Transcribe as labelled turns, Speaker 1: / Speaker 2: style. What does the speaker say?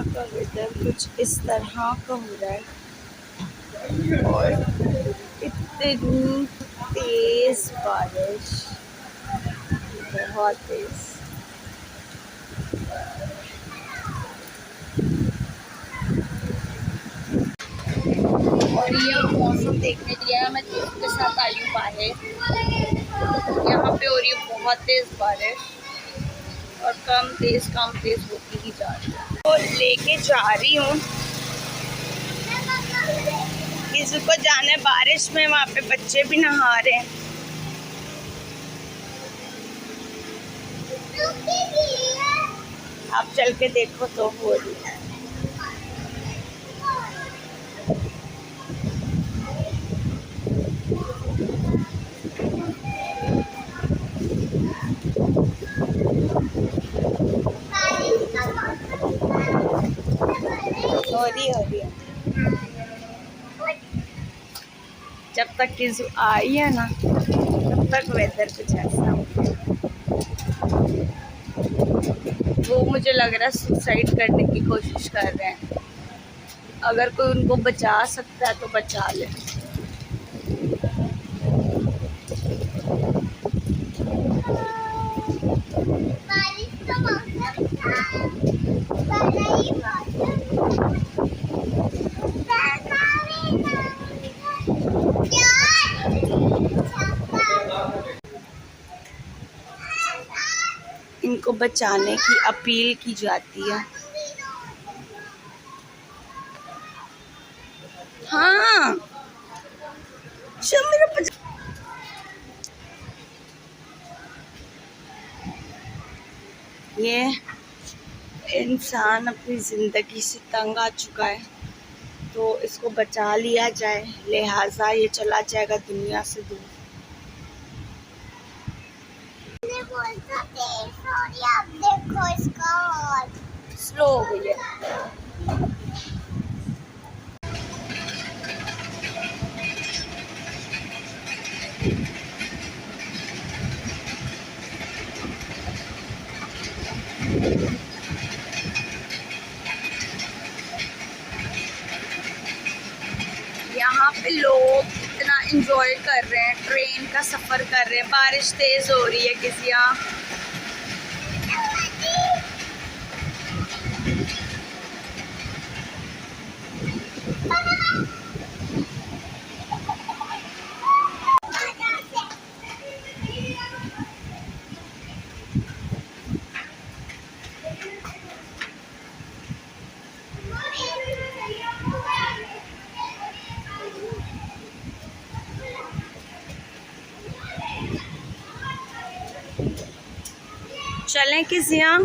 Speaker 1: का वेदर कुछ इस तरह का हो रहा है और इतनी तेज बारिश, बहुत तेज। और ये मौसम देखने के लिए मैं दोस्तों के साथ आई हूँ बाहर। यहाँ पे हो रही है बहुत तेज बारिश और कम तेज होती ही जा रही है। तो लेके जा रही हूँ, किसी को जाना है बारिश में, वहाँ पे बच्चे भी नहा रहे हैं। आप चल के देखो तो हो रही है। हो रही है। जब तक किज़ू आई है ना, तब तक वेदर कुछ ऐसा हो। वो मुझे लग रहा है सुसाइड करने की कोशिश कर रहे हैं। अगर कोई उनको बचा सकता है तो बचा ले। इनको बचाने की अपील की जाती है। हाँ, मेरा ये इंसान अपनी ज़िंदगी से तंग आ चुका है, तो इसको बचा लिया जाए, लिहाजा ये चला जाएगा दुनिया से दूर। अब देखो इसका हाल स्लो हो गई है। यहाँ पे लोग इतना एंजॉय कर रहे हैं, ट्रेन का सफ़र कर रहे हैं। बारिश तेज़ हो रही है, किसी यहाँ चलें किसी यहाँ